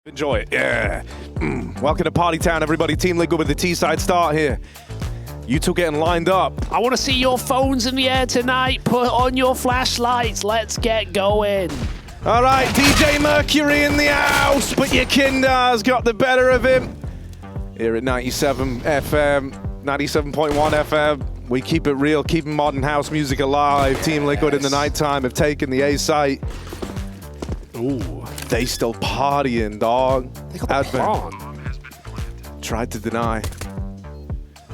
Enjoy it, yeah. Welcome to Party Town, everybody. Team Liquid with the T-side start here. You two getting lined up. I want to see your phones in the air tonight. Put on your flashlights. Let's get going. All right, DJ Mercury in the house, but YEKINDAR's got the better of him. Here at 97 FM, 97.1 FM. We keep it real, keeping modern house music alive. Team Liquid in the nighttime have taken the A site. Ooh, they still partying, dog. They got the plan. Tried to deny.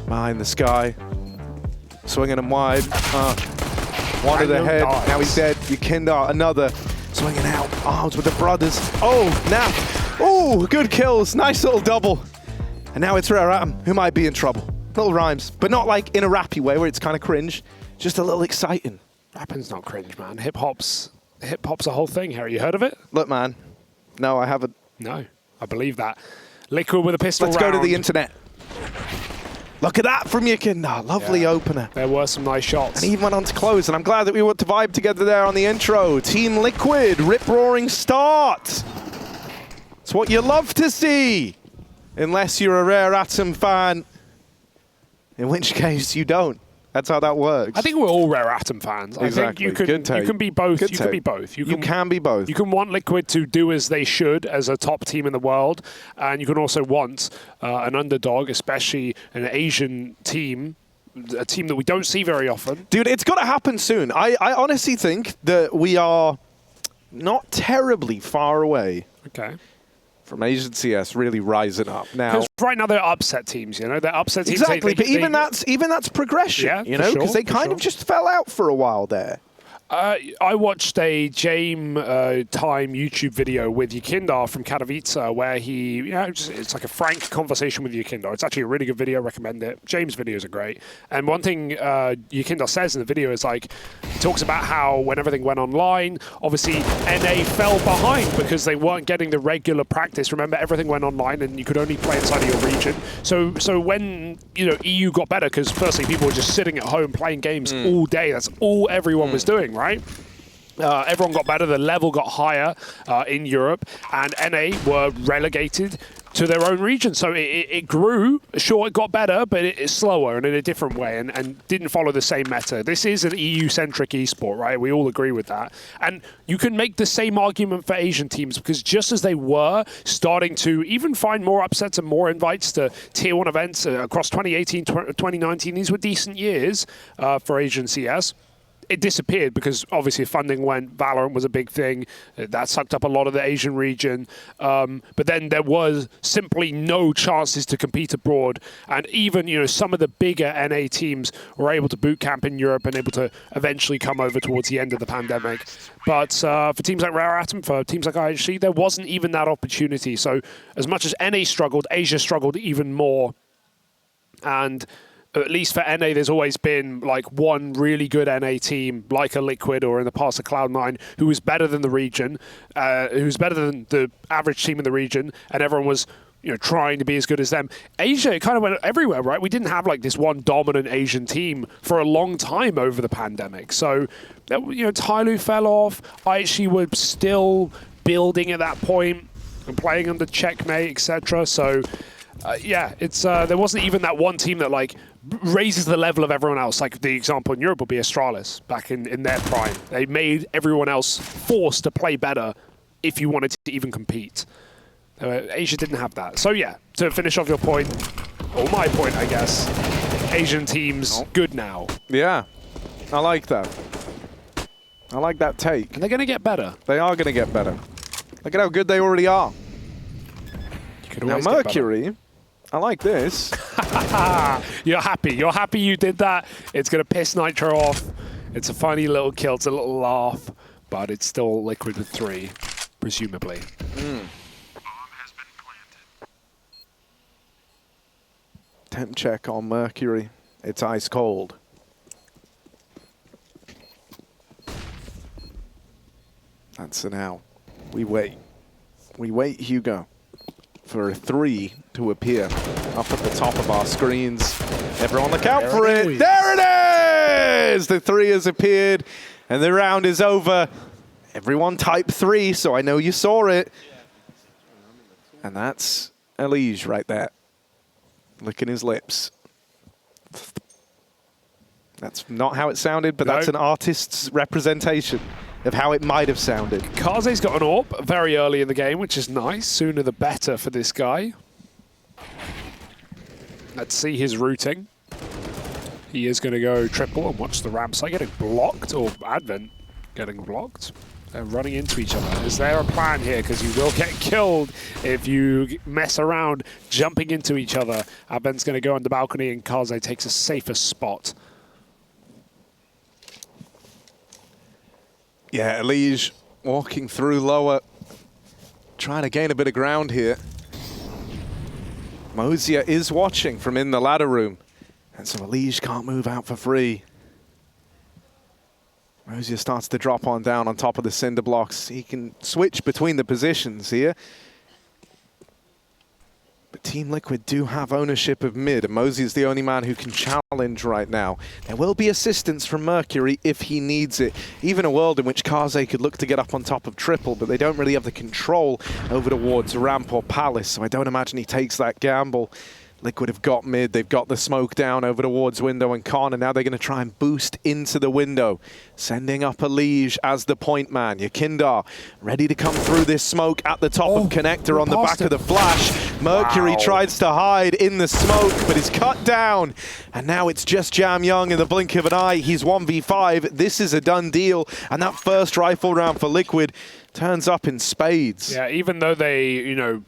Behind the sky. Swinging him wide. One to the head. Dies. Now he's dead. YEKINDAR, another. Swinging out. Arms with the brothers. Oh, now. Ooh, good kills. Nice little double. And now it's Rare Atom, who might be in trouble. Little rhymes, but not like in a rappy way where it's kind of cringe. Just a little exciting. Rapping's not cringe, man. Hip-hop's a whole thing, Harry. You heard of it? Look, man. No, I haven't. No, I believe that. Liquid with a pistol Let's round. go to the internet. Look at that from YEKINDAR. Lovely opener. There were some nice shots. And he even went on to close, and I'm glad that we were to vibe together there on the intro. Team Liquid, rip-roaring start. It's what you love to see. Unless you're a Rare Atom fan. In which case, you don't. That's how that works. I think we're all Rare Atom fans. Exactly. I think you can be both. You can be both. You can be both. You can want Liquid to do as they should as a top team in the world, and you can also want an underdog, especially an Asian team, a team that we don't see very often. Dude, it's got to happen soon. I honestly think that we are not terribly far away. Okay. From Asian CS really rising up now. Because right now they're upset teams, you know, they're upset teams. Exactly, but even that's progression, yeah, you know, because they kind of just fell out for a while there. I watched a JamYoung YouTube video with YEKINDAR from Katowice where he, it's like a frank conversation with YEKINDAR. It's actually a really good video, recommend it. James' videos are great. And one thing YEKINDAR says in the video is like, he talks about how when everything went online, obviously NA fell behind because they weren't getting the regular practice. Remember, everything went online and you could only play inside of your region. So when, EU got better, because firstly, people were just sitting at home playing games all day. That's all everyone was doing, right? Everyone got better, the level got higher in Europe, and NA were relegated to their own region. So it grew, sure, it got better, but it's slower and in a different way and didn't follow the same meta. This is an EU-centric esport, right? We all agree with that. And you can make the same argument for Asian teams because just as they were starting to even find more upsets and more invites to Tier 1 events across 2018, 2019, these were decent years for Asian CS. It disappeared because obviously funding went, Valorant was a big thing, that sucked up a lot of the Asian region, but then there was simply no chances to compete abroad, and even some of the bigger NA teams were able to boot camp in Europe and able to eventually come over towards the end of the pandemic. But for teams like Rare Atom, for teams like IHC, there wasn't even that opportunity. So as much as NA struggled, Asia struggled even more, and at least for NA, there's always been like one really good NA team, like a Liquid or in the past a Cloud9, who was better than the region, who's better than the average team in the region, and everyone was trying to be as good as them. Asia, it kind of went everywhere, right? We didn't have like this one dominant Asian team for a long time over the pandemic. So, Tyloo fell off. IHC were still building at that point and playing under Checkmate, etc. So, it's there wasn't even that one team that like raises the level of everyone else. Like the example in Europe would be Astralis back in their prime. They made everyone else forced to play better if you wanted to even compete. Asia didn't have that. So yeah, to finish off your point, or my point, I guess, Asian teams good now. Yeah, I like that. I like that take. And they're going to get better. They are going to get better. Look at how good they already are. Now Mercury, I like this. You're happy. You're happy you did that. It's going to piss Nitro off. It's a funny little kill. It's a little laugh. But it's still Liquid with 3, presumably. Temp check on Mercury. It's ice cold. That's an out. We wait. We wait, Hugo, for a 3 to appear up at the top of our screens. Everyone look out for it. There it is! The 3 has appeared and the round is over. Everyone type 3, so I know you saw it. And that's Elige right there, licking his lips. That's not how it sounded, but that's an artist's representation of how it might have sounded. Kaze's got an AWP very early in the game, which is nice. Sooner the better for this guy. Let's see his routing. He is going to go triple and watch the ramp side getting blocked, or Advent getting blocked. They're running into each other. Is there a plan here? Because you will get killed if you mess around jumping into each other. Advent's going to go on the balcony and Kaze takes a safer spot. Yeah, Elige walking through lower, trying to gain a bit of ground here. Mozia is watching from in the ladder room, and so Elige can't move out for free. Mozia starts to drop on down on top of the cinder blocks. He can switch between the positions here. But Team Liquid do have ownership of mid, and Mozia is the only man who can challenge right now. There will be assistance from Mercury if he needs it. Even a world in which Kaze could look to get up on top of triple, but they don't really have the control over towards ramp or palace, so I don't imagine he takes that gamble. Liquid have got mid, they've got the smoke down over towards window and con, and now they're going to try and boost into the window. Sending up Elige as the point man. YEKINDAR ready to come through this smoke at the top of connector on the back of the flash. Mercury tries to hide in the smoke, but is cut down. And now it's just JamYoung in the blink of an eye. He's 1v5. This is a done deal. And that first rifle round for Liquid turns up in spades. Yeah, even though they, you know,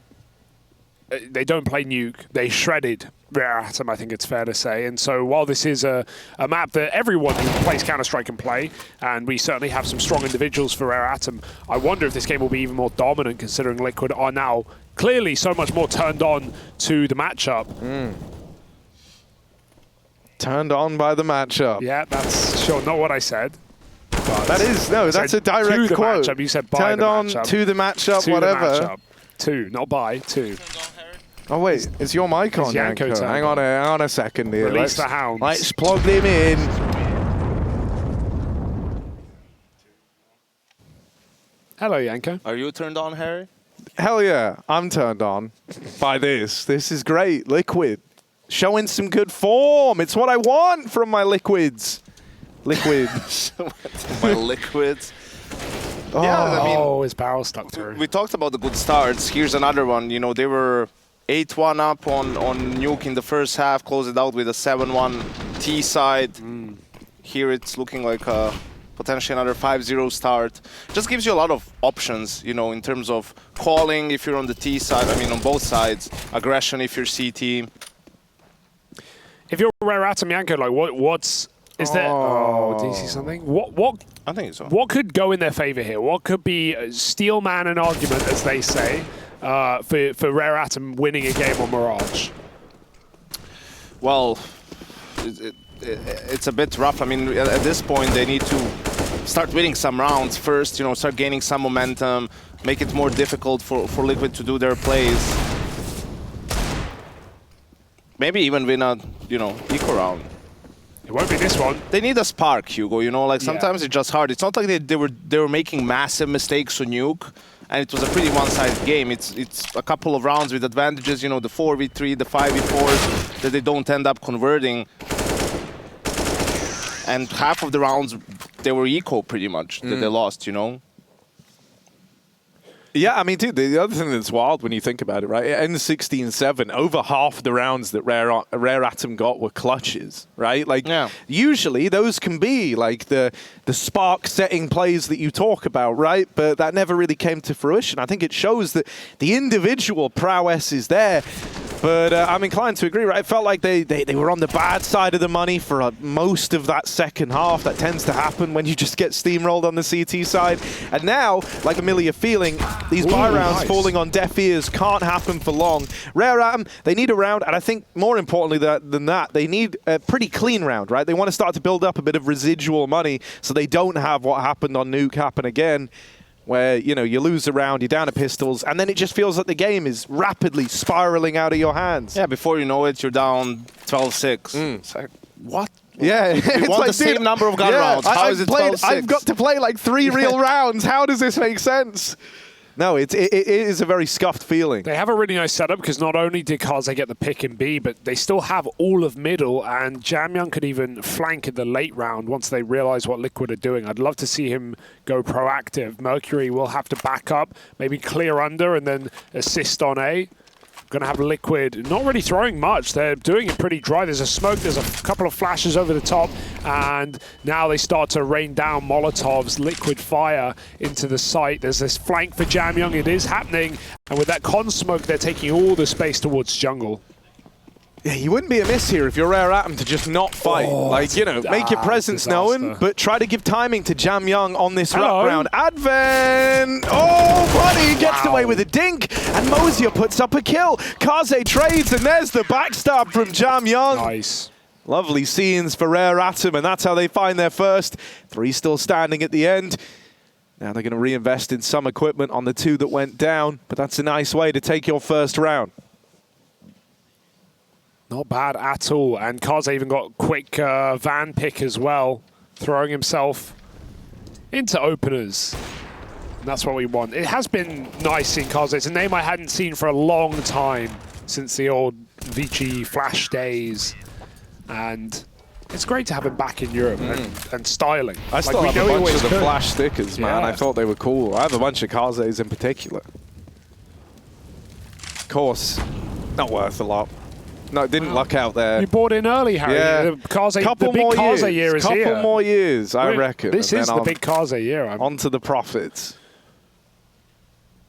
they don't play Nuke, they shredded Rare Atom, I think it's fair to say. And so while this is a map that everyone who plays Counter-Strike can play, and we certainly have some strong individuals for Rare Atom, I wonder if this game will be even more dominant considering Liquid are now clearly so much more turned on to the matchup. Turned on by the matchup. Yeah, that's sure not what I said. That is, no, that's a direct quote. Matchup. You said by turned the on matchup. to the matchup, to whatever. The matchup. Two, not by, two. Oh wait, is your mic on, Yanko? Hang on a second here. Release the hounds. Let's plug them in. Hello, Yanko. Are you turned on, Harry? Hell yeah, I'm turned on by this. This is great. Liquid showing some good form. It's what I want from my Liquids. Liquids. My Liquids. Oh. Yeah, I mean, his barrel stuck through. We talked about the good starts. Here's another one. You know, they were 8-1 up on Nuke in the first half, closed it out with a 7-1 T side. Here it's looking like a potentially another 5-0 start. Just gives you a lot of options, you know, in terms of calling if you're on the T side, I mean on both sides, aggression if you're CT. If you're Rare Atom, Yanko, like what's is there? Oh, did you see something? What? I think so. What could go in their favor here? What could be steelman an argument, as they say, for Rare Atom winning a game on Mirage? Well, it's a bit rough. I mean, at this point, they need to start winning some rounds first, you know, start gaining some momentum, make it more difficult for Liquid to do their plays. Maybe even win a, you know, eco round. It won't be this one. They need a spark, Hugo, you know, like sometimes it's just hard. It's not like they were making massive mistakes on Nuke, and it was a pretty one-sided game. It's a couple of rounds with advantages, you know, the 4v3, the 5v4s that they don't end up converting. And half of the rounds, they were eco pretty much, that they lost, you know? Yeah, I mean, dude, the other thing that's wild when you think about it, right? In 16-7, over half the rounds that Rare Atom got were clutches, right? Like, usually those can be like the spark-setting plays that you talk about, right? But that never really came to fruition. I think it shows that the individual prowess is there. But I'm inclined to agree, right? It felt like they were on the bad side of the money for most of that second half. That tends to happen when you just get steamrolled on the CT side. And now, like Amelia feeling, these buy rounds falling on deaf ears can't happen for long. Rare Atom, they need a round, and I think more importantly than that, they need a pretty clean round, right? They want to start to build up a bit of residual money so they don't have what happened on Nuke happen again, where, you know, you lose a round, you're down to pistols, and then it just feels like the game is rapidly spiraling out of your hands. Yeah, before you know it, you're down 12-6. It's like, what? Yeah, we want like, the same number of gun rounds. How is it 12-6? I've got to play like 3 real rounds. How does this make sense? No, it is a very scuffed feeling. They have a really nice setup because not only did Kaze get the pick in B, but they still have all of middle, and JamYoung could even flank in the late round once they realize what Liquid are doing. I'd love to see him go proactive. Mercury will have to back up, maybe clear under, and then assist on A. Going to have Liquid not really throwing much. They're doing it pretty dry. There's a smoke, there's a couple of flashes over the top, and now they start to rain down Molotovs, Liquid fire into the site. There's this flank for JamYoung. It is happening, and with that con smoke, they're taking all the space towards jungle. Yeah, you wouldn't be amiss here if you're Rare Atom to just not fight. Like, you know, make your presence known, but try to give timing to JamYoung on this round. Advent! Oh, buddy gets away with a dink, and Mosier puts up a kill. Kaze trades, and there's the backstab from JamYoung. Nice. Lovely scenes for Rare Atom, and that's how they find their first. 3 still standing at the end. Now they're going to reinvest in some equipment on the 2 that went down, but that's a nice way to take your first round. Not bad at all. And Kaze even got quick van pick as well, throwing himself into openers. And that's what we want. It has been nice seeing Kaze. It's a name I hadn't seen for a long time, since the old Vici Flash days. And it's great to have him back in Europe and styling. I still have a bunch of the Flash stickers, man. I thought they were cool. I have a bunch of Kazes in particular. Of course, not worth a lot. No, it didn't luck out there. You bought in early, Harry. Yeah. The big Kaze year is here. Couple more years, I reckon. This is the big Kaze year. On to the profits.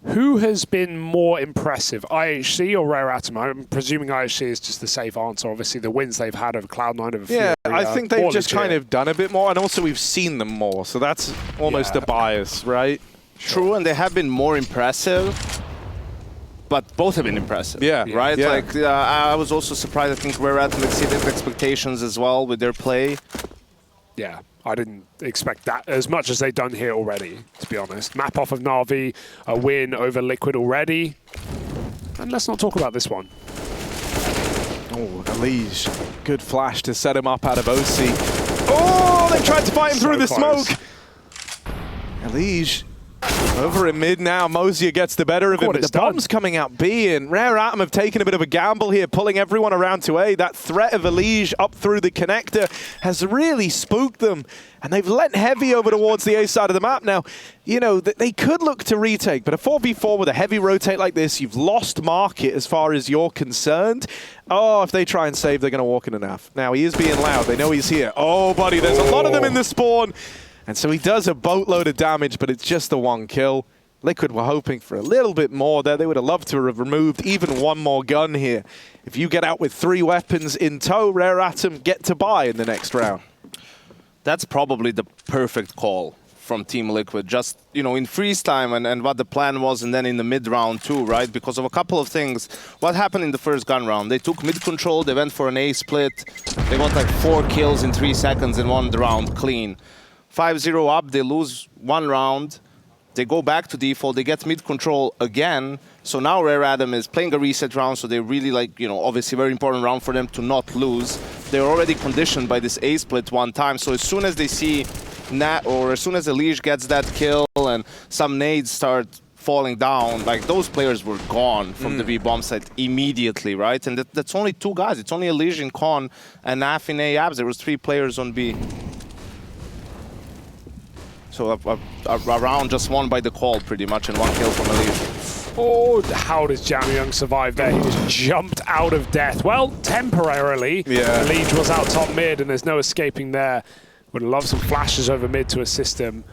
Who has been more impressive, IHC or Rare Atom? I'm presuming IHC is just the safe answer. Obviously, the wins they've had over Cloud9 have Yeah, I think they've just kind of done a bit more, and also we've seen them more, so that's almost a bias, right? True, and they have been more impressive. But both have been impressive, right? Yeah. Like I was also surprised. I think Rare Atom exceeded expectations as well with their play. Yeah, I didn't expect that as much as they've done here already, to be honest. Map off of Na'Vi, a win over Liquid already. And let's not talk about this one. Oh, Elige. Good flash to set him up out of OC. Oh, they tried to fight him through the smoke. Elige. Over in mid now, Mosier gets the better of him, but the bomb's coming out B, and Rare Atom have taken a bit of a gamble here, pulling everyone around to A. That threat of Elige up through the connector has really spooked them, and they've lent heavy over towards the A side of the map. Now, you know, they could look to retake, but a 4v4 with a heavy rotate like this, you've lost market as far as you're concerned. Oh, if they try and save, they're going to walk in enough. Now, he is being loud. They know he's here. Oh, buddy, there's a lot of them in the spawn. And so he does a boatload of damage, but it's just the 1 kill. Liquid were hoping for a little bit more there. They would have loved to have removed even 1 more gun here. If you get out with 3 weapons in tow, Rare Atom get to buy in the next round. That's probably the perfect call from Team Liquid. Just, you know, in freeze time and what the plan was, and then in the mid round too, right? Because of a couple of things. What happened in the first gun round? They took mid control, they went for an A split. They got like 4 kills in 3 seconds in 1 round, clean. 5-0 up, they lose 1 round, they go back to default, they get mid-control again, so now Rare Atom is playing a reset round, so they really, like, you know, obviously very important round for them to not lose. They're already conditioned by this A-split 1 time, so as soon as they see Nat, or as soon as Elige gets that kill and some nades start falling down, like, those players were gone from the B-bomb site immediately, right? And that's only 2 guys, it's only Elige in Con and Naf in A-abs, there was 3 players on B. So a round just won by the call, pretty much, and 1 kill from Elige. Oh, how does JamYoung survive there? He just jumped out of death. Well, temporarily. Yeah. Elige was out top mid, and there's no escaping there. Would love some flashes over mid to assist him.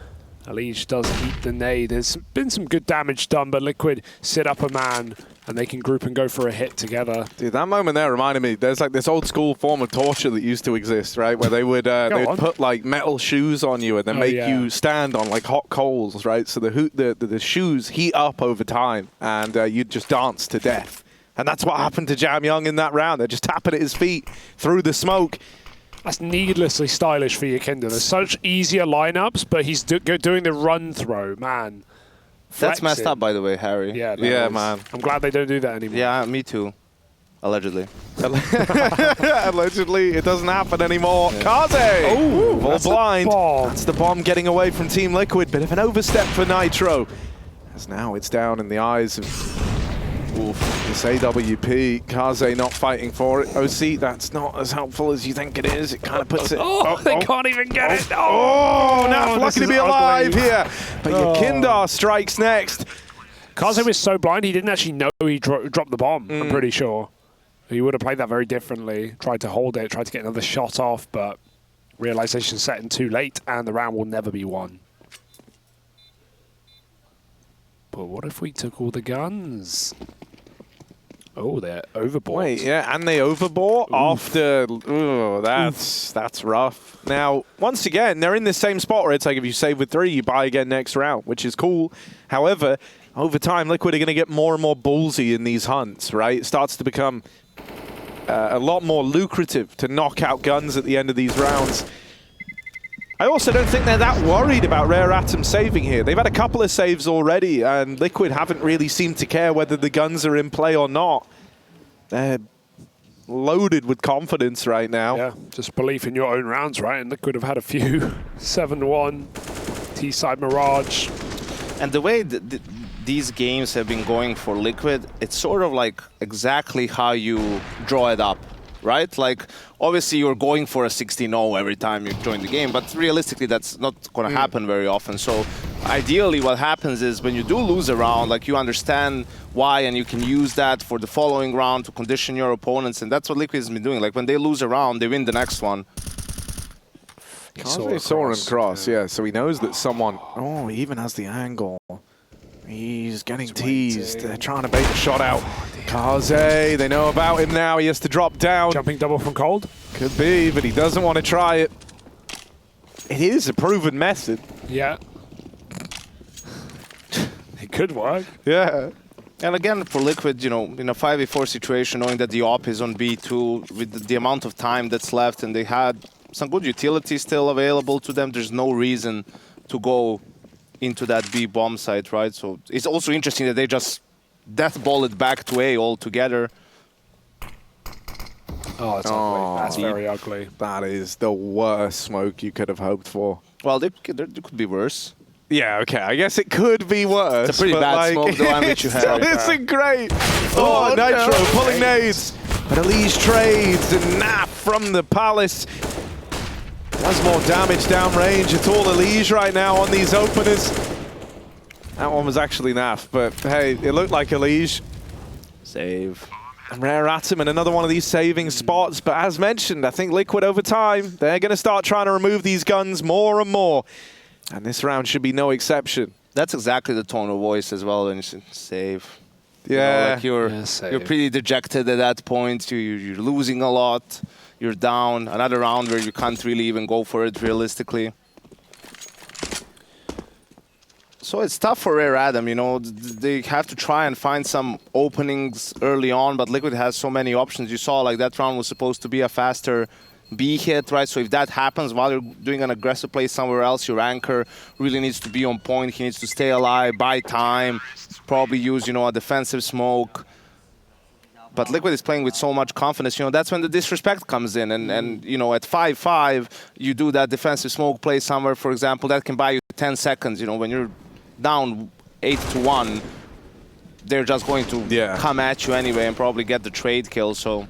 Elige does eat the nade. There's been some good damage done, but Liquid sit up a man, and they can group and go for a hit together. Dude, that moment there reminded me, there's like this old school form of torture that used to exist, right? Where they would put like metal shoes on you and then make you stand on like hot coals, right? So the shoes heat up over time, and you'd just dance to death. And that's what happened to JamYoung in that round. They're just tapping at his feet through the smoke. That's needlessly stylish for YEKINDAR. There's such easier lineups, but he's doing the run throw, man. That's messed up, by the way, Harry. Yeah, man. I'm glad they don't do that anymore. Yeah, me too. Allegedly. Allegedly, it doesn't happen anymore. Kaze! Oh, all blind. That's the bomb getting away from Team Liquid. Bit of an overstep for Nitro. As now it's down in the eyes of this AWP. Kaze not fighting for it. OC, that's not as helpful as you think it is. It kind of puts it... They can't even get it. Naf lucky to be alive here. But YEKINDAR strikes next. Kaze was so blind, he didn't actually know he dropped the bomb, I'm pretty sure. He would have played that very differently. Tried to hold it, tried to get another shot off, but realization set in too late, and the round will never be won. But what if we took all the guns? Oh, they're overbought. Wait, yeah, and they overbought after... Ooh, that's rough. Now, once again, they're in the same spot where it's like if you save with 3, you buy again next round, which is cool. However, over time, Liquid are going to get more and more ballsy in these hunts, right? It starts to become a lot more lucrative to knock out guns at the end of these rounds. I also don't think they're that worried about Rare Atom saving here. They've had a couple of saves already, and Liquid haven't really seemed to care whether the guns are in play or not. They're loaded with confidence right now. Yeah, just belief in your own rounds, right? And Liquid have had a few. 7-1, T-side Mirage. And the way these games have been going for Liquid, it's sort of like exactly how you draw it up. Right? Like, obviously you're going for a 16-0 every time you join the game, but realistically that's not going to happen very often. So ideally what happens is when you do lose a round, like you understand why and you can use that for the following round to condition your opponents, and that's what Liquid has been doing. Like when they lose a round, they win the next one. Kaze saw him cross, yeah, so he knows that someone... Oh, he even has the angle. He's getting teased. They're trying to bait the shot out. Kaze, they know about him now. He has to drop down. Jumping double from cold? Could be, but he doesn't want to try it. It is a proven method. Yeah. It could work. Yeah. And again, for Liquid, you know, in a 5v4 situation, knowing that the op is on B2, with the amount of time that's left, and they had some good utility still available to them, there's no reason to go into that B bomb site, right? So it's also interesting that they just death ball it back to A altogether. Oh, that's ugly. That's very ugly. That is the worst smoke you could have hoped for. Well, they could be worse. Yeah, okay, I guess it could be worse. It's a pretty bad smoke, the one which you had. Still isn't great. Oh, Nitro pulling nades. But Elise trades, and Naf from the Palace does more damage downrange. It's all Elise right now on these openers. That one was actually Naf, but hey, it looked like Elise. Save. And Rare Atom in another one of these saving spots. But as mentioned, I think Liquid over time, they're going to start trying to remove these guns more and more. And this round should be no exception. That's exactly the tone of voice as well when you say save. Yeah. You know, like you're pretty dejected at that point. You're losing a lot. You're down. Another round where you can't really even go for it realistically. So it's tough for Rare Atom, you know. They have to try and find some openings early on, but Liquid has so many options. You saw like that round was supposed to be a faster B hit, right? So if that happens while you're doing an aggressive play somewhere else, your anchor really needs to be on point. He needs to stay alive, buy time, probably use, you know, a defensive smoke. But Liquid is playing with so much confidence, you know, that's when the disrespect comes in. And you know, at 5-5, you do that defensive smoke play somewhere, for example, that can buy you 10 seconds. You know, when you're down 8-1, they're just going to come at you anyway and probably get the trade kill, so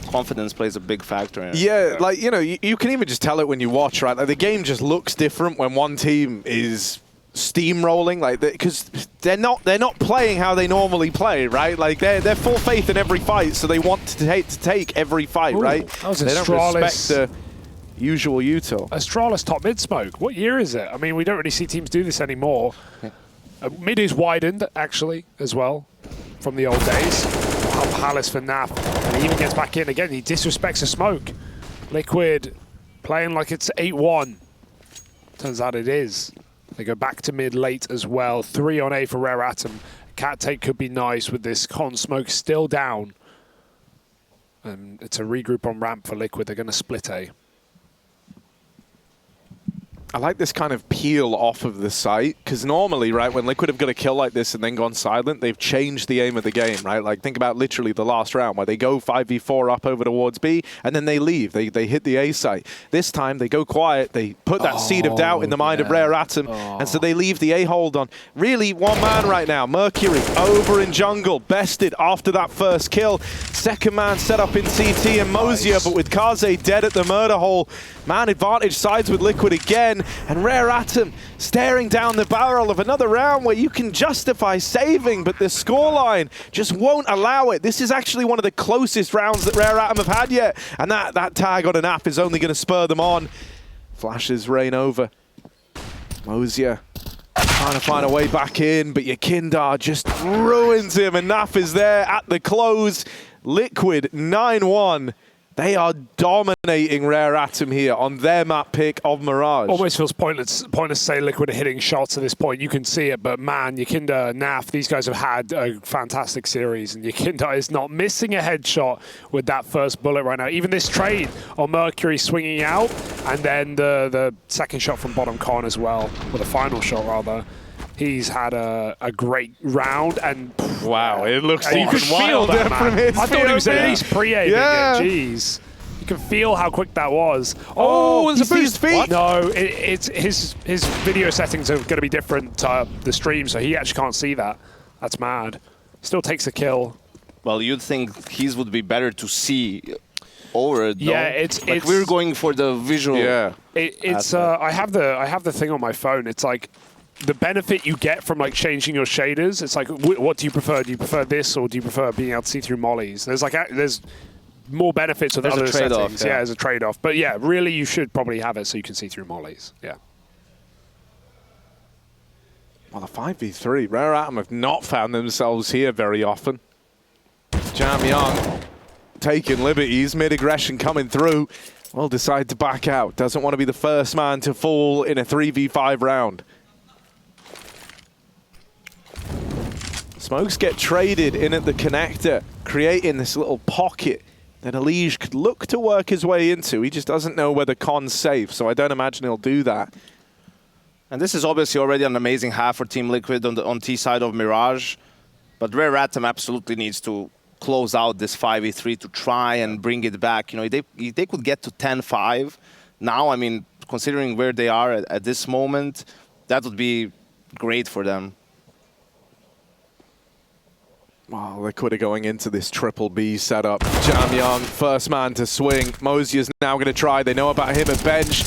confidence plays a big factor in it. Yeah, like, you know, you can even just tell it when you watch, right? Like, the game just looks different when one team is steamrolling, like, because they're not playing how they normally play, right? Like, they're full faith in every fight, so they want to take every fight, right? That was they don't respect the usual util. Astralis top mid smoke. What year is it? I mean, we don't really see teams do this anymore. Mid is widened, actually, as well, from the old days. Palace for Naf. And he even gets back in again. He disrespects the smoke. Liquid playing like it's 8-1. Turns out it is. They go back to mid late as well. 3 on A for Rare Atom. Cat take could be nice with this con smoke still down. And it's a regroup on ramp for Liquid. They're going to split A. I like this kind of peel off of the site, because normally, right, when Liquid have got a kill like this and then gone silent, they've changed the aim of the game, right? Like, think about literally the last round where they go 5v4 up over towards B, and then they leave. They hit the A site. This time, they go quiet. They put that seed of doubt in the mind of Rare Atom, and so they leave the A hold on. Really, one man right now. Mercury over in jungle, bested after that first kill. Second man set up in CT and Mosier, but with Kaze dead at the murder hole, man advantage sides with Liquid again, and Rare Atom staring down the barrel of another round where you can justify saving, but the scoreline just won't allow it. This is actually one of the closest rounds that Rare Atom have had yet, and that tag on an app is only going to spur them on. Flashes rain over. Mosier trying to find a way back in, but YEKINDAR just ruins him, and Naf is there at the close. Liquid 9-1. They are dominating Rare Atom here on their map pick of Mirage. Almost feels pointless to say Liquid are hitting shots at this point. You can see it, but man, YEKINDAR, Naf, these guys have had a fantastic series, and YEKINDAR is not missing a headshot with that first bullet right now. Even this trade on Mercury swinging out, and then the second shot from bottom con as well, or the final shot rather. He's had a great round, and wow, it looks you can feel that, man. I thought he was at least pre-aiming it. Jeez, you can feel how quick that was. Oh, there's a boost. Feet. No, it's his video settings are going to be different to the stream, so he actually can't see that. That's mad. Still takes a kill. Well, you'd think his would be better to see over it. Yeah, though. it's we're going for the visual. Yeah, it's I have the thing on my phone. It's like, the benefit you get from like changing your shaders, it's like, what do you prefer? Do you prefer this, or do you prefer being able to see through mollies? There's more benefits with other settings. Yeah, there's a trade-off. But yeah, really, you should probably have it so you can see through mollies. Yeah. Well, the 5v3, Rare Atom have not found themselves here very often. JamYoung taking liberties, mid-aggression coming through. Will decide to back out. Doesn't want to be the first man to fall in a 3v5 round. Smokes get traded in at the connector, creating this little pocket that Elige could look to work his way into. He just doesn't know whether Con's safe, so I don't imagine he'll do that. And this is obviously already an amazing half for Team Liquid on T side of Mirage, but Rare Atom absolutely needs to close out this 5v3 to try and bring it back. You know, if they could get to 10-5 now, I mean, considering where they are at this moment, that would be great for them. Well, Liquid are going into this triple B setup. JamYoung, first man to swing. Mosier's now going to try. They know about him at bench.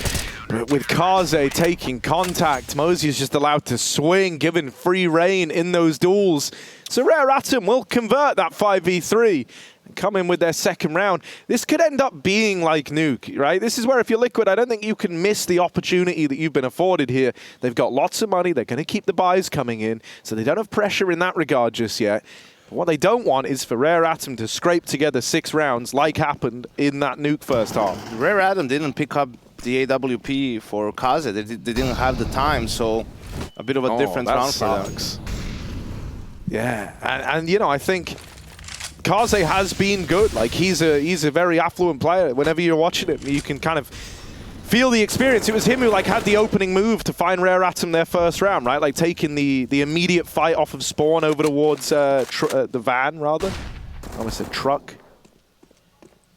But with Kaze taking contact, Mosier's just allowed to swing, given free reign in those duels. So Rare Atom will convert that 5v3 and come in with their second round. This could end up being like Nuke, right? This is where if you're Liquid, I don't think you can miss the opportunity that you've been afforded here. They've got lots of money. They're going to keep the buys coming in, so they don't have pressure in that regard just yet. What they don't want is for Rare Atom to scrape together 6 rounds like happened in that Nuke first half. Rare Atom didn't pick up the AWP for Kaze. They didn't have the time, so a bit of a different round for them. Yeah, and you know, I think Kaze has been good. Like, he's a very affluent player. Whenever you're watching him, you can kind of feel the experience. It was him who like had the opening move to find Rare Atom their first round, right? Like taking the immediate fight off of spawn over towards the van, rather. I almost said truck.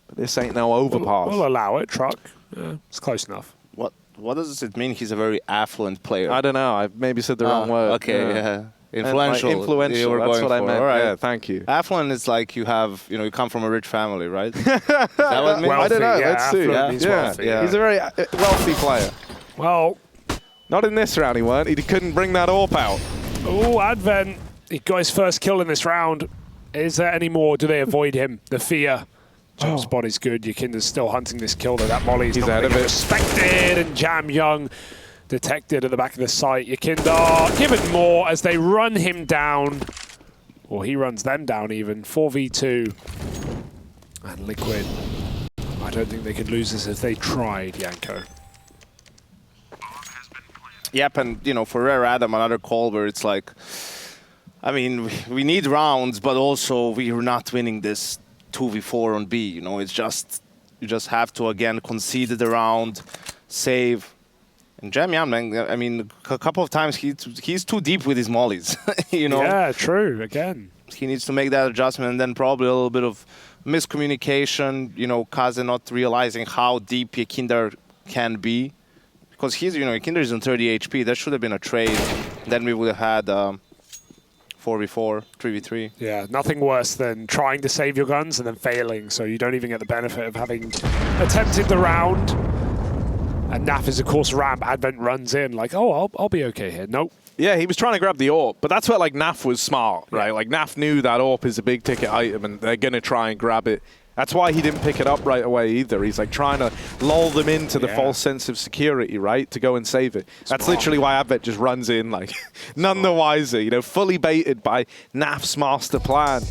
But this ain't no overpass. We'll allow it, truck. Yeah, it's close enough. What does it mean he's a very affluent player? I don't know. I maybe said the wrong word. Okay, yeah. Influential. Influential, that's what I meant. All right. Yeah, thank you. Affluent is like you come from a rich family, right? Is that what it means? I don't know. Yeah, let's see. Yeah. He's a very wealthy player. Well, not in this round he weren't. He couldn't bring that AWP out. Oh, Advent. He got his first kill in this round. Is there any more? Do they avoid him? The fear. Jump spot is good. YEKINDAR's still hunting this kill, though. That molly is not out of it. Respected, and JamYoung detected at the back of the site. YEKINDAR given more as they run him down. Or he runs them down even. 4v2. And Liquid. I don't think they could lose this if they tried, Yanko. Yep, and for Rare Atom, another call where it's like, I mean, we need rounds, but also we're not winning this 2v4 on B. It's just, you just have to again concede the round, save, JamYoung, man, I mean, a couple of times he's too deep with his mollies, you know? Yeah, true, again. He needs to make that adjustment, and then probably a little bit of miscommunication, you know, Kaze not realizing how deep YEKINDAR can be. Because he's, you know, YEKINDAR is on 30 HP. That should have been a trade. Then we would have had 4v4, 3v3. Yeah, nothing worse than trying to save your guns and then failing, so you don't even get the benefit of having attempted the round. And Naf is, of course, ramp. Advent runs in like, oh, I'll be okay here. Nope. Yeah, he was trying to grab the AWP, but that's where like Naf was smart, right? Like Naf knew that AWP is a big ticket item and they're going to try and grab it. That's why he didn't pick it up right away either. He's like trying to lull them into the false sense of security, right? To go and save it. That's literally why Advent just runs in like none the wiser, you know, fully baited by Naf's master plan.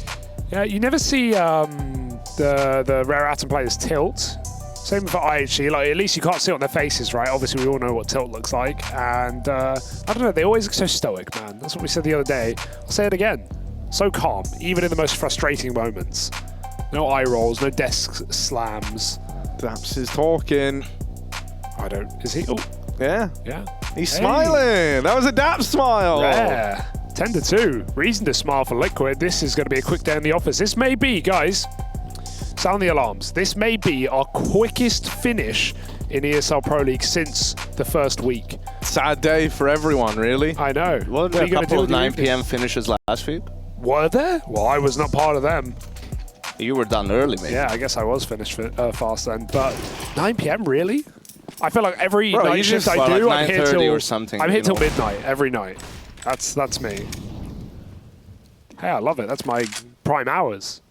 Yeah, you never see the Rare Atom players tilt. Same for IHG, like at least you can't see it on their faces, right? Obviously we all know what tilt looks like, and I don't know, they always look so stoic, man. That's what we said the other day. I'll say it again. So calm, even in the most frustrating moments. No eye rolls, no desk slams. Daps is talking. I don't, is he? Oh. Yeah. Yeah. He's smiling. That was a Daps smile. Yeah. 10-2. Reason to smile for Liquid. This is going to be a quick day in the office. This may be, guys, sound the alarms. This may be our quickest finish in ESL Pro League since the first week. Sad day for everyone, really. I know. Well, there are a couple of 9 PM finishes last week. Were there? Well, I was not part of them. You were done early, mate. Yeah, I guess I was finished fast then. But 9 PM, really? I feel like every night shift I do, like I'm here till or something. I'm here till midnight every night. That's me. Hey, I love it. That's my prime hours.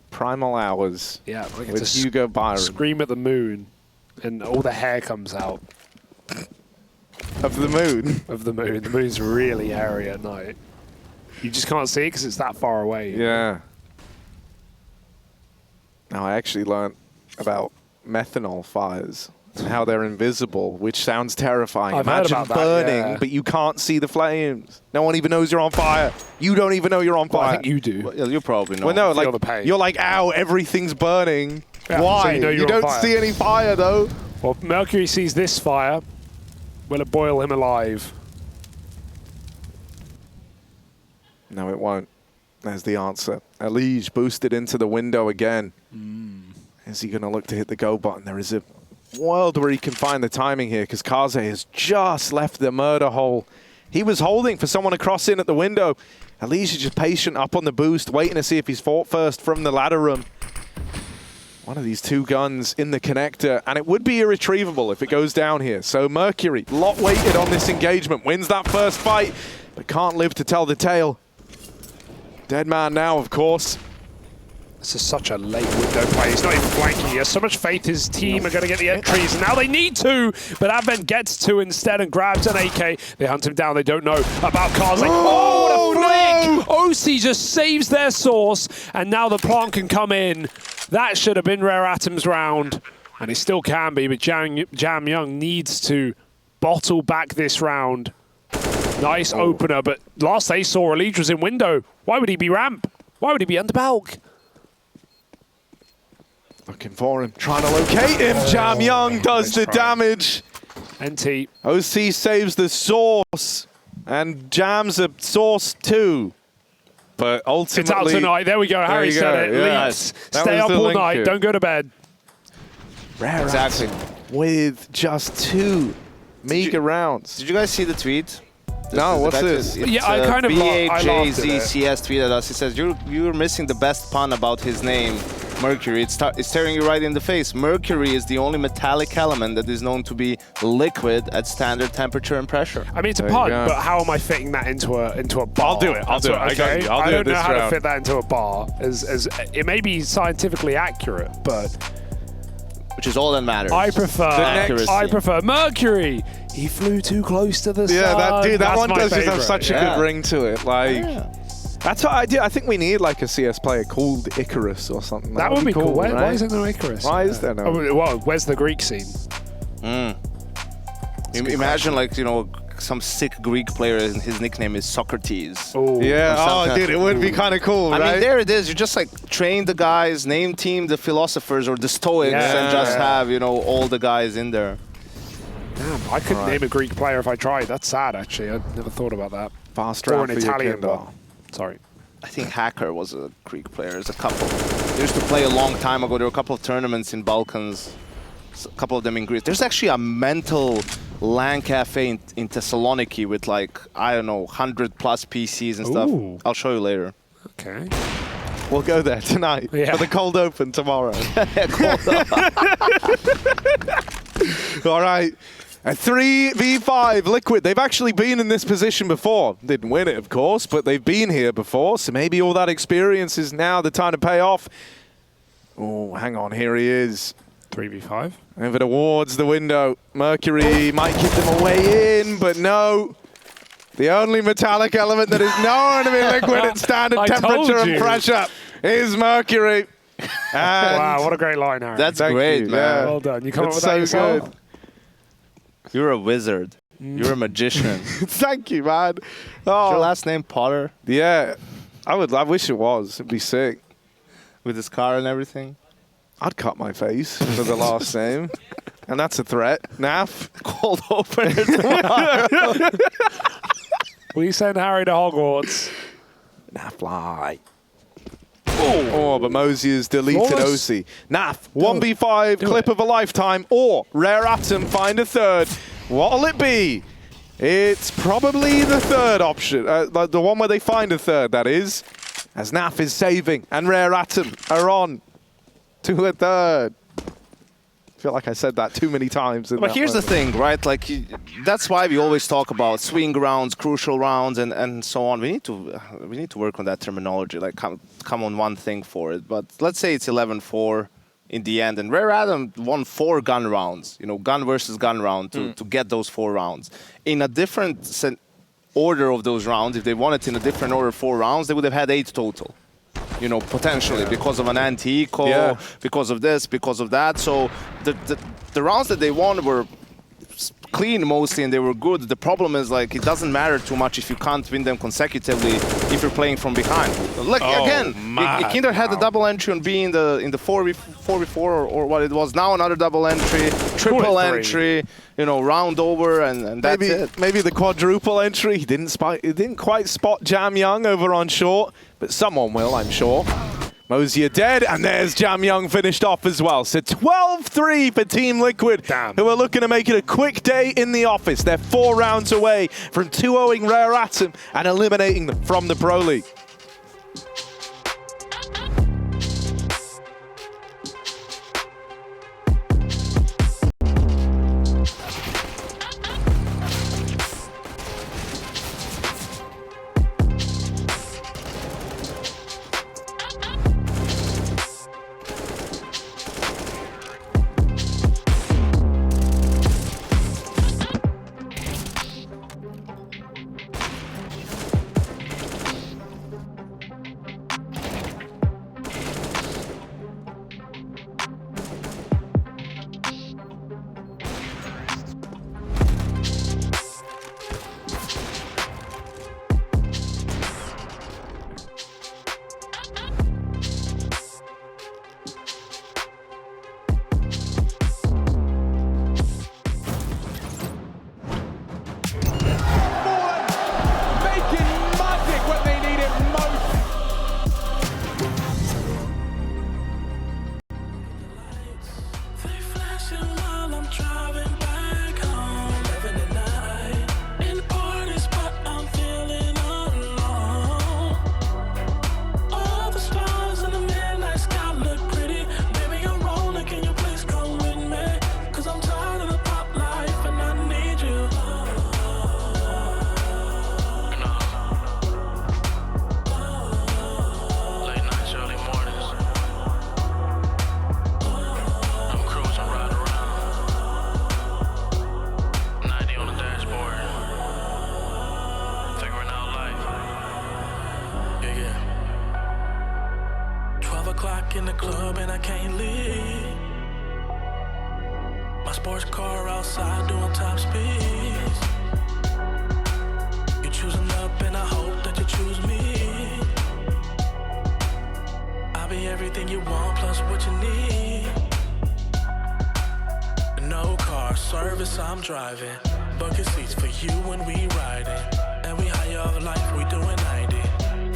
Primal hours. Yeah, I get with to Hugo Byron. scream at the moon, and all the hair comes out Of the moon. of the moon. The moon's really hairy at night. You just can't see it because it's that far away. Yeah. Now, I actually learned about methanol fires and how they're invisible, which sounds terrifying. I've heard Imagine about that, burning, yeah. but you can't see the flames. No one even knows you're on fire. You don't even know you're on Well, fire. I think you do. Well, you probably know. Well, no, Feel like, the pain. you're like, ow, everything's burning. Yeah, Why? so you know you you're on don't fire. see any fire, though. Well, Mercury sees this fire. Will it boil him alive? No, it won't. There's the answer. Elige boosted into the window again. Is he going to look to hit the go button? There is a world where he can find the timing here because Kaze has just left the murder hole. He was holding for someone to cross in at the window. Elige is just patient up on the boost, waiting to see if he's fought first from the ladder room. One of these two guns in the connector, and it would be irretrievable if it goes down here. So Mercury, lot weighted on this engagement, wins that first fight, but can't live to tell the tale. Dead man now, of course. This is such a late window play. He's not even flanking. He has so much faith his team are going to get the entries, and now they need to, but Advent gets to instead and grabs an AK. They hunt him down. They don't know about Kaze. Oh, what a flick! no! OC just saves their source, and now the plant can come in. That should have been Rare Atom's round, and it still can be, but JamYoung needs to bottle back this round. Nice opener, but last they saw, Elige was in window. Why would he be ramp? Why would he be under bulk? Looking for him, trying to locate him. JamYoung does the damage. NT. OC saves the source, and Jam's a source too. But ultimately, It's out tonight. There we go. Harry you said go. it. Yeah. Leeds. That Stay was up the all link night. here. Don't go to bed. Rare Exactly. Atom with just 2 meager rounds. Did you guys see the tweet? No, what's this? Yeah, I kind of I laughed at it. BAJZCS tweeted us. He says, you're missing the best pun about his name, Mercury. It's staring you right in the face. Mercury is the only metallic element that is known to be liquid at standard temperature and pressure. I mean, it's a There you pun, go. but how am I fitting that into a bar? I'll do it. I'll do it. I got you. I'll do I it don't know this how to round. fit that into a bar. As it may be scientifically accurate, but Which is all that matters. I accuracy. prefer Mercury. He flew too close to the sun. That That's one my does just have favorite. such a Yeah. good ring to it. Like, Yeah. that's what I do. I think we need like a CS player called Icarus or something. That would be cool. Why right? is there no Icarus? Why is there no? Oh, well, where's the Greek scene? Imagine like, some sick Greek player and his nickname is Socrates. Oh, Yeah, Or oh, something. dude, it would be kind of cool, I right? mean, there it is. You just like train the guys, name team the philosophers or the Stoics, Yeah. and just have all the guys in there. Damn, I couldn't name a Greek player if I tried. That's sad, actually. I never thought about that. Fast Or round an for Italian YEKINDAR. one. Sorry. I think Hacker was a Greek player. There's a couple. They used to play a long time ago. There were a couple of tournaments in Balkans, a couple of them in Greece. There's actually a mental LAN cafe in Thessaloniki with like, I don't know, 100+ PCs and stuff. Ooh. I'll show you later. Okay. We'll go there tonight Yeah. for the cold open tomorrow. All right. A 3v5 Liquid. They've actually been in this position before. Didn't win it, of course, but they've been here before. So maybe all that experience is now the time to pay off. Oh, hang on. Here he is. 3v5. Over towards the window. Mercury might give them a way in, but no. The only metallic element that is known to be liquid at standard I temperature told and you. pressure is Mercury. And Wow, what a great line, Harry. That's Thank great, you, man. yeah. well done. You come up That's with that so yourself? good. You're a wizard. You're a magician. Thank you, man. Is your Oh, last name Potter yeah. I wish it was. It'd be sick. with his car and everything? I'd cut my face for the last name. And that's a threat. Naf. Cold opener tomorrow. Will you send Harry to Hogwarts? Naf fly. Oh, but Mosey has deleted Flawless. OC. Naf, 1v5 clip of a lifetime, or Rare Atom find a third. What'll it be? It's probably the third option. The one where they find a third, that is. As Naf is saving, and Rare Atom are on to a third. I feel like I said that too many times. But here's the thing, right? Like, that's why we always talk about swing rounds, crucial rounds, and so on. We need to work on that terminology. Like, come on one thing for it. But let's say it's 11-4 in the end, and Rare Atom won 4 gun rounds. You know, gun versus gun round to get those 4 rounds in a different order of those rounds. If they won it in a different order, 4 rounds, they would have had 8 total. You know, potentially because of an anti-eco, because of this, because of that. So the rounds that they won were clean mostly, and they were good. The problem is, like, it doesn't matter too much if you can't win them consecutively if you're playing from behind. Like, again, YEKINDAR had the double entry on B in the 4v4 or what it was. Now another double entry, triple entry, you know, round over, and that's it. Maybe the quadruple entry. He didn't quite spot JamYoung over on short, but someone will, I'm sure. Mosey are dead, and there's JamYoung finished off as well. So 12-3 for Team Liquid, who are looking to make it a quick day in the office. They're 4 rounds away from 2-0ing Rare Atom and eliminating them from the Pro League. In the club and I can't leave. My sports car outside doing top speeds. You're choosing up and I hope that you choose me. I'll be everything you want plus what you need. No car service, I'm I'm driving. Bucket seats for you when we riding. And we high off life, we doing 90.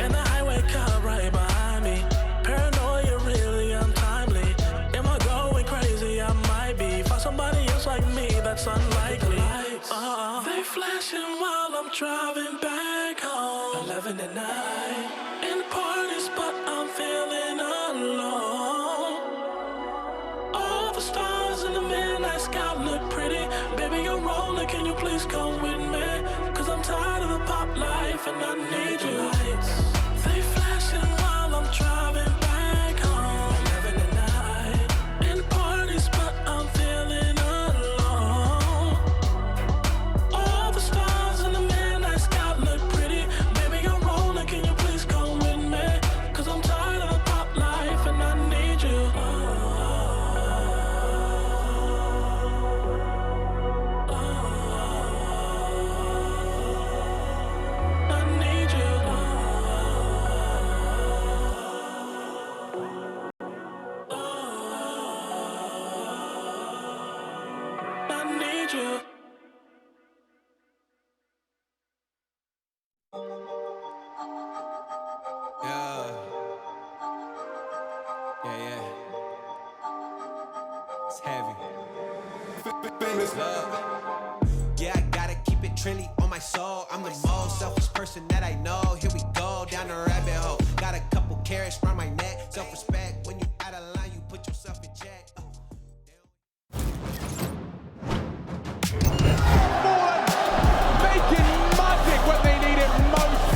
And the highway car right behind me. Paranoia really untimely. Am I going crazy? I might be. For somebody else like me, that's unlikely. They flashing while I'm driving back home. 11 at night. In parties, but I'm feeling alone. All the stars in the midnight sky look pretty. Baby, you're rolling, can you please come with me? Cause I'm tired of the pop life and I need you. They flashing while I'm driving back home. 11 at night. In parties, but I'm feeling alone. All the stars in the midnight sky look pretty. Baby, you're rolling, can you please come with me? Cause I'm tired of the pop life and I need you. I need you. I need you. Yeah. Yeah. It's heavy. Yeah, I gotta keep it trendy on my soul. I'm the most selfish person that I know. Here we go, down the rabbit hole. Got a couple carrots round my neck. Self-respect, when you out of line, you put yourself in check. Making magic when they need it most.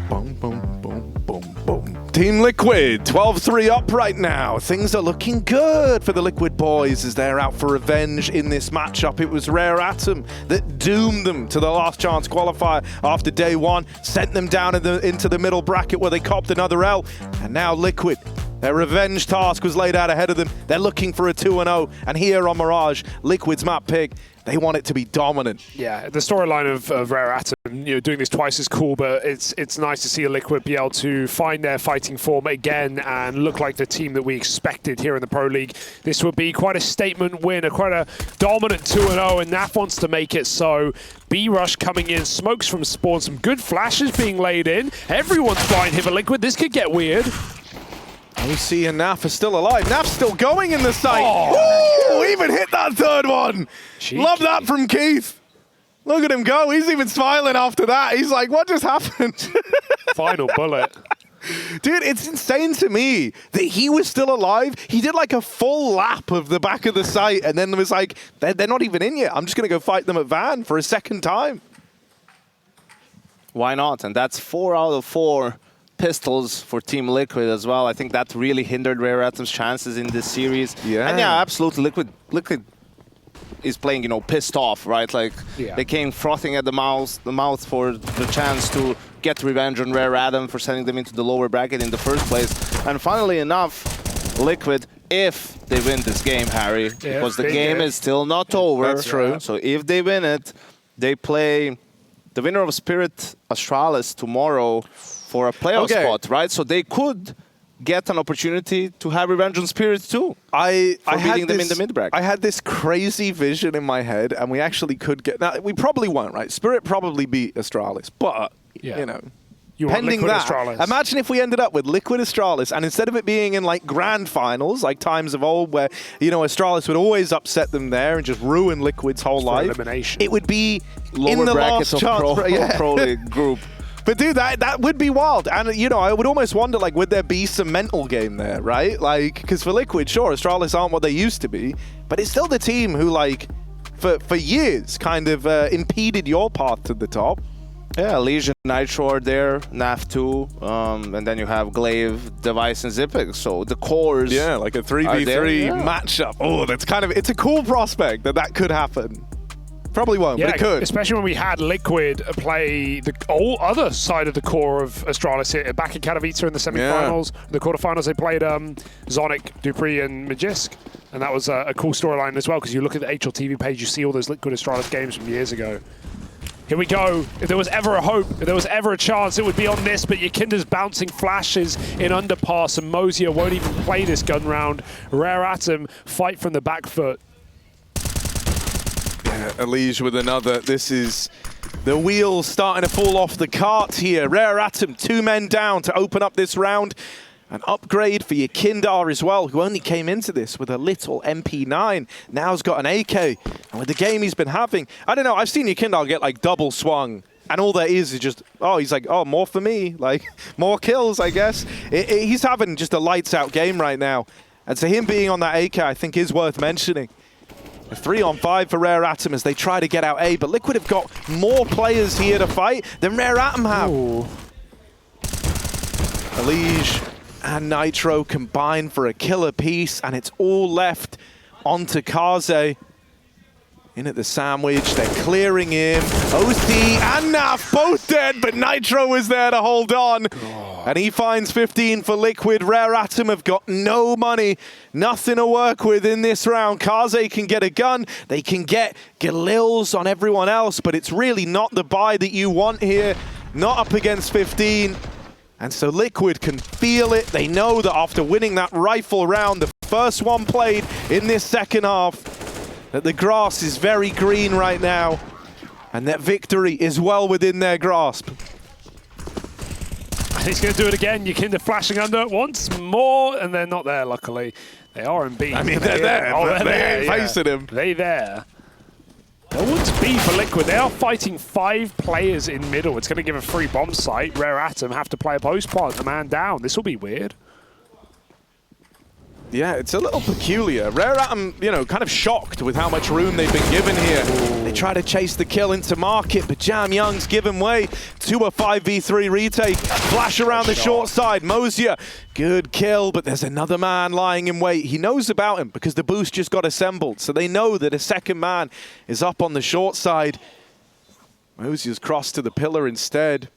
Boom, boom, boom, boom, boom. Team Liquid, 12-3 up right now. Things are looking good for the Liquid boys as they're out for revenge in this matchup. It was Rare Atom that doomed them to the last chance qualifier after day one, sent them down into the middle bracket where they copped another L. And now Liquid, their revenge task was laid out ahead of them. They're looking for a 2-0. And here on Mirage, Liquid's map pick, they want it to be dominant. Yeah, the storyline of Rare Atom, doing this twice is cool, but it's nice to see a Liquid be able to find their fighting form again and look like the team that we expected here in the Pro League. This would be quite a statement win, quite a dominant 2-0, and NAF wants to make it so. B-Rush coming in, smokes from spawn, some good flashes being laid in. Everyone's flying here for Liquid. This could get weird. OC and NAF are still alive. NAF's still going in the site. Oh, even hit that third one. Cheeky. Love that from Keith. Look at him go. He's even smiling after that. He's like, what just happened? Final bullet. Dude, it's insane to me that he was still alive. He did like a full lap of the back of the site and then was like, they're not even in yet. I'm just going to go fight them at Van for a second time. Why not? And that's 4 out of 4 pistols for Team Liquid as well. I think that really hindered Rare Atom's chances in this series. Yeah. And yeah, absolutely. Liquid is playing, pissed off, right? Like they came frothing at the mouth for the chance to get revenge on Rare Atom for sending them into the lower bracket in the first place. And funnily enough, Liquid, if they win this game, Harry, because the game is still not over. That's true. So if they win it, they play the winner of Spirit Astralis tomorrow for a playoff spot, right? So they could get an opportunity to have revenge on Spirit too. I beating them in the mid bracket. I had this crazy vision in my head, and we actually could get. Now we probably won't, right? Spirit probably beat Astralis, but pending that, Astralis. imagine if we ended up with Liquid Astralis, and instead of it being in like grand finals, like times of old, where Astralis would always upset them there and just ruin Liquid's whole life, elimination. it would be lower in the brackets last of chance. Pro League group. But dude, that would be wild. And, I would almost wonder, like, would there be some mental game there, right? Like, because for Liquid, sure, Astralis aren't what they used to be, but it's still the team who, like, for years kind of impeded your path to the top. Yeah, Legion, Nitro are there, NAF 2, and then you have Glaive, Device, and Zipic. So the cores. Yeah, like a 3v3 matchup. Oh, it's a cool prospect that could happen. Probably won't, but it could. Especially when we had Liquid play the other side of the core of Astralis here, back in Katowice in the semi-finals. The quarterfinals, they played Zonic, Dupree, and Magisk. And that was a cool storyline as well, because you look at the HLTV page, you see all those Liquid Astralis games from years ago. Here we go. If there was ever a hope, if there was ever a chance, it would be on this, but YEKINDAR's bouncing flashes in underpass, and Mosier won't even play this gun round. Rare Atom fight from the back foot. Yeah, Elige with another. This is the wheels starting to fall off the cart here. Rare Atom, 2 men down to open up this round. An upgrade for YEKINDAR as well, who only came into this with a little MP9. Now has got an AK. And with the game he's been having, I don't know, I've seen YEKINDAR get like double swung. And all there is just, oh, he's like, oh, more for me. Like, more kills, I guess. He's having just a lights out game right now. And so him being on that AK, I think is worth mentioning. A 3-on-5 for Rare Atom as they try to get out A. But Liquid have got more players here to fight than Rare Atom have. Ooh. Elige and Nitro combine for a killer piece, and it's all left onto Kaze. In at the sandwich, they're clearing him. OC and Naf both dead, but Nitro is there to hold on. Oh. And he finds 15 for Liquid. Rare Atom have got no money, nothing to work with in this round. Kaze can get a gun, they can get Galils on everyone else, but it's really not the buy that you want here. Not up against 15. And so Liquid can feel it. They know that after winning that rifle round, the first one played in this second half, that the grass is very green right now, and that victory is well within their grasp. He's going to do it again. YEKINDAR flashing under once more, and they're not there, luckily. They are in B. I mean, they're there, oh, but they ain't facing him. They there. No one's B for Liquid. They are fighting 5 players in middle. It's going to give a free bomb site. Rare Atom have to play a post plant, a man down. This will be weird. Yeah, it's a little peculiar. Rare Atom, you know, kind of shocked with how much room they've been given here. Ooh. They try to chase the kill into market, but JamYoung's given way to a 5v3 retake. Flash around the short side. Mosier, good kill, but there's another man lying in wait. He knows about him because the boost just got assembled, so they know that a second man is up on the short side. Mosier's crossed to the pillar instead.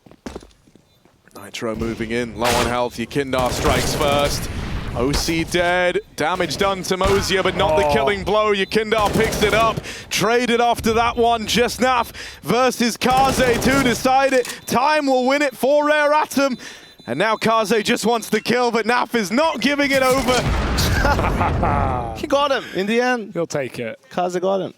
Nitro moving in, low on health. YEKINDAR strikes first. OC dead, damage done to Mosier, but not the killing blow. YEKINDAR picks it up, traded after that one. Just Naf versus Kaze to decide it. Time will win it for Rare Atom. And now Kaze just wants the kill, but Naf is not giving it over. He got him in the end. He'll take it. Kaze got him.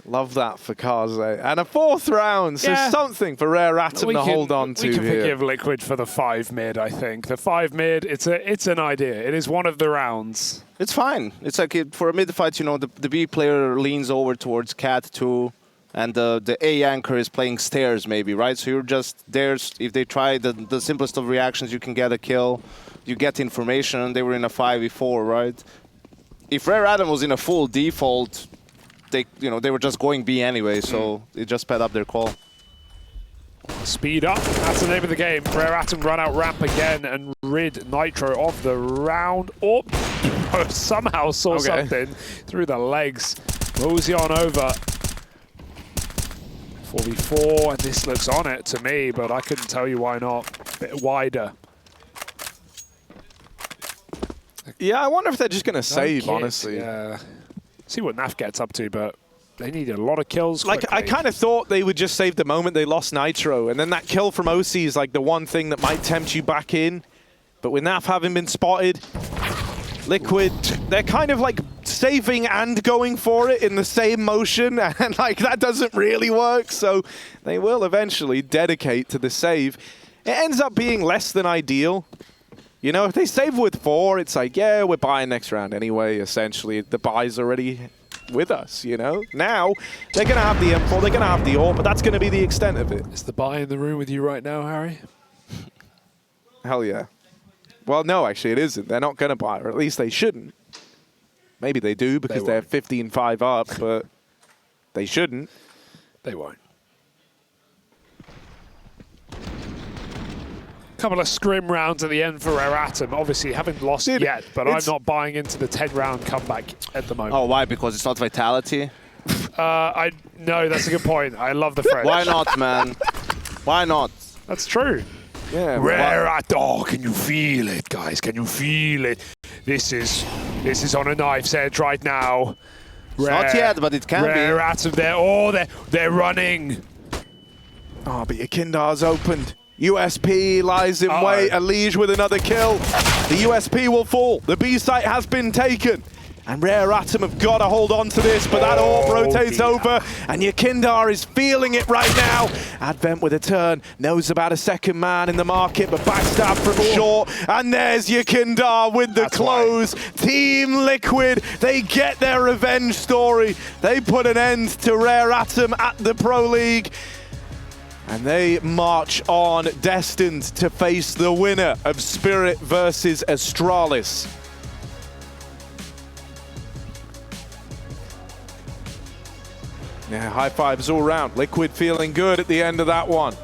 Love that for Kaze. And a 4th round, so something for Rare Atom to hold on to here. We can here. forgive Liquid for the 5 mid, I think. The 5 mid, it's an idea. It is one of the rounds. It's fine. It's like for a mid fight, you know, the B player leans over towards Cat 2, and the A anchor is playing stairs maybe, right? So you're just there. If they try the simplest of reactions, you can get a kill. You get information. They were in a 5v4, right? If Rare Atom was in a full default, they were just going B anyway, so it just sped up their call. Speed up, that's the name of the game. Rare Atom run out ramp again and rid Nitro of the round. Oh, somehow saw something through the legs. Mosey on over. 4v4, and this looks on it to me, but I couldn't tell you why not. A bit wider. Yeah, I wonder if they're just going to save, honestly. Yeah. See what Naf gets up to, but they need a lot of kills quickly. Like, I kind of thought they would just save the moment they lost Nitro, and then that kill from OC is like the one thing that might tempt you back in. But with Naf having been spotted, Liquid, they're kind of like saving and going for it in the same motion, and like that doesn't really work, so they will eventually dedicate to the save. It ends up being less than ideal. You know, if they save with 4, it's like, yeah, we're buying next round anyway, essentially. The buy's already with us, you know? Now, they're going to have the M4, they're going to have the AWP, but that's going to be the extent of it. Is the buy in the room with you right now, Harry? Hell yeah. Well, no, actually, it isn't. They're not going to buy, or at least they shouldn't. Maybe they do because they're 15-5 up, but they shouldn't. They won't. Couple of scrim rounds at the end for Rare Atom. Obviously, haven't lost yet, but I'm not buying into the 10-round comeback at the moment. Oh, why? Because it's not Vitality? No, that's a good point. I love the French. Why not, man? Why not? That's true. Yeah. Rare Atom. Oh, can you feel it, guys? Can you feel it? This is on a knife's edge right now. Not yet, but it can be. Rare Atom, they're running. Oh, but YEKINDAR's opened. USP lies in wait. Elige with another kill. The USP will fall. The B site has been taken. And Rare Atom have got to hold on to this, but that orb rotates over, and YEKINDAR is feeling it right now. Advent with a turn, knows about a second man in the market, but backstab from short, and there's YEKINDAR with the close. Team Liquid, they get their revenge story. They put an end to Rare Atom at the Pro League, and they march on, destined to face the winner of Spirit versus Astralis. Yeah, high fives all round. Liquid feeling good at the end of that one.